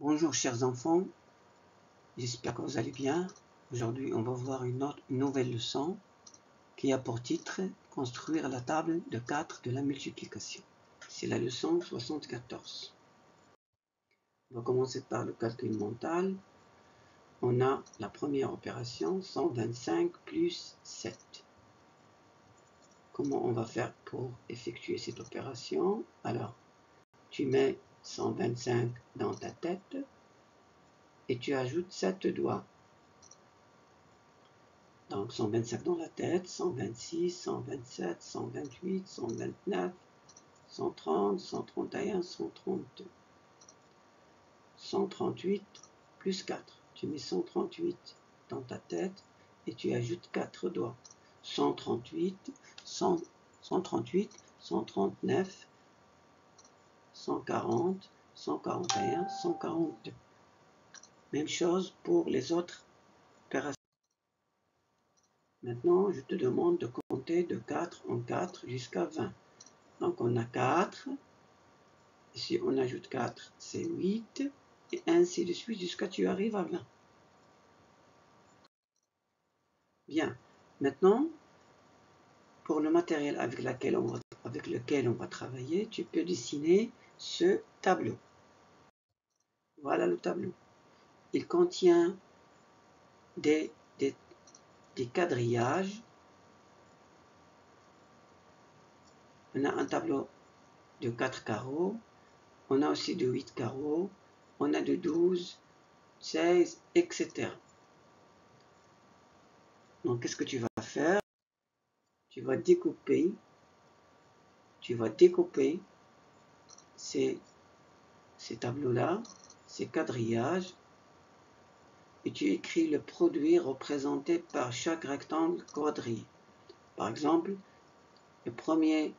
Bonjour chers enfants, j'espère que vous allez bien. Aujourd'hui on va voir une nouvelle leçon qui a pour titre « Construire la table de 4 de la multiplication ». C'est la leçon 74. On va commencer par le calcul mental. On a la première opération, 125 plus 7. Comment on va faire pour effectuer cette opération? Alors, tu mets 125 dans ta tête et tu ajoutes 7 doigts. Donc 125 dans la tête, 126, 127, 128, 129, 130, 131, 132. 138 plus 4. Tu mets 138 dans ta tête et tu ajoutes 4 doigts. 138, 138, 139, 140, 141, 142. Même chose pour les autres opérations. Maintenant, je te demande de compter de 4 en 4 jusqu'à 20. Donc, on a 4. Si on ajoute 4, c'est 8. Et ainsi de suite jusqu'à ce que tu arrives à 20. Bien. Maintenant, pour le matériel avec lequel on va travailler, tu peux dessiner ce tableau. Voilà le tableau. Il contient des quadrillages. On a un tableau de 4 carreaux. On a aussi de 8 carreaux. On a de 12, 16, etc. Donc, qu'est-ce que tu vas faire? Tu vas découper ces tableaux-là, ces quadrillages, et tu écris le produit représenté par chaque rectangle quadrillé. Par exemple, le premier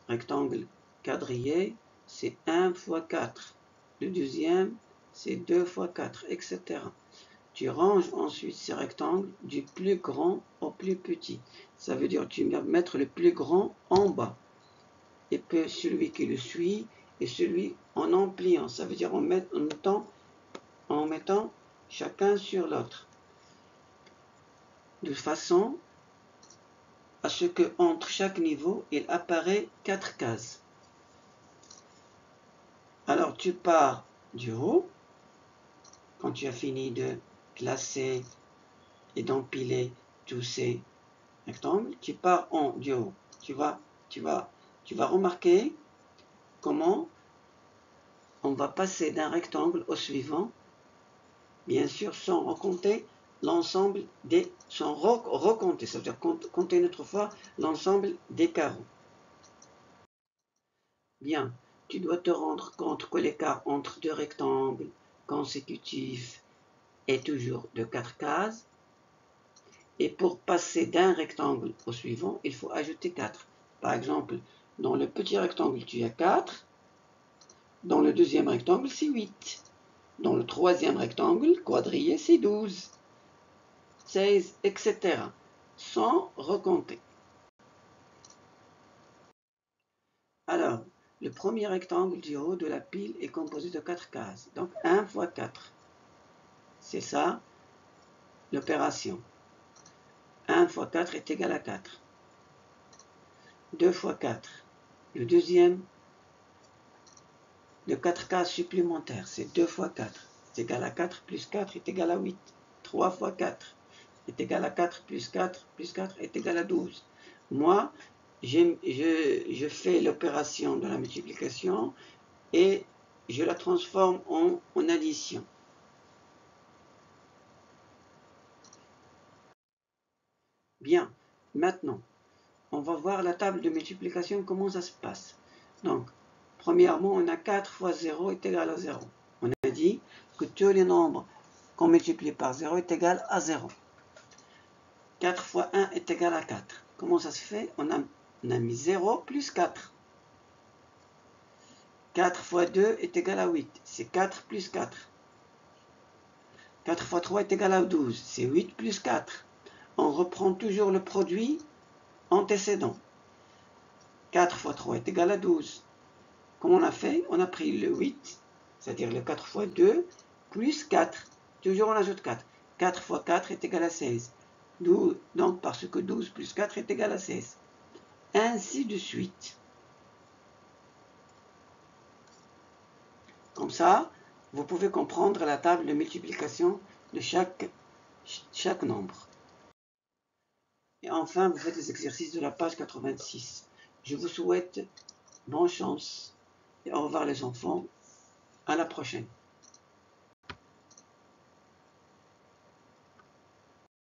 rectangle quadrillé, c'est 1 fois 4. Le deuxième, c'est 2 fois 4, etc. Tu ranges ensuite ces rectangles du plus grand au plus petit. Ça veut dire que tu vas mettre le plus grand en bas. Et puis celui qui le suit et celui en empliant. Ça veut dire en mettant chacun sur l'autre. De façon à ce que entre chaque niveau, il apparaît 4 cases. Alors tu pars du haut. Quand tu as fini de classer et d'empiler tous ces rectangles, tu pars du haut. Tu vas remarquer comment on va passer d'un rectangle au suivant, bien sûr sans recompter l'ensemble sans recompter, ça veut dire compter une autre fois l'ensemble des carreaux. Bien, tu dois te rendre compte que l'écart entre deux rectangles consécutifs est toujours de 4 cases. Et pour passer d'un rectangle au suivant, il faut ajouter 4. Par exemple, dans le petit rectangle, tu as 4. Dans le deuxième rectangle, c'est 8. Dans le troisième rectangle, quadrillé, c'est 12. 16, etc. Sans recompter. Alors, le premier rectangle du haut de la pile est composé de 4 cases. Donc 1 fois 4. C'est ça l'opération. 1 fois 4 est égal à 4. 2 fois 4. Le deuxième de 4 cases supplémentaires, c'est 2 fois 4. C'est égal à 4 plus 4 est égal à 8. 3 fois 4 est égal à 4 plus 4 plus 4 est égal à 12. Moi, je fais l'opération de la multiplication et je la transforme en addition. Bien, maintenant, on va voir la table de multiplication, comment ça se passe. Donc, premièrement, on a 4 fois 0 est égal à 0. On a dit que tous les nombres qu'on multiplie par 0 est égal à 0. 4 fois 1 est égal à 4. Comment ça se fait? On a mis 0 plus 4. 4 fois 2 est égal à 8. C'est 4 plus 4. 4 fois 3 est égal à 12. C'est 8 plus 4. On reprend toujours le produit antécédent. 4 fois 3 est égal à 12. Comment on a fait? On a pris le 8, c'est-à-dire le 4 fois 2, plus 4. Toujours on ajoute 4. 4 fois 4 est égal à 16. Donc parce que 12 plus 4 est égal à 16. Ainsi de suite. Comme ça, vous pouvez comprendre la table de multiplication de chaque nombre. Et enfin, vous faites les exercices de la page 86. Je vous souhaite bonne chance et au revoir les enfants. À la prochaine.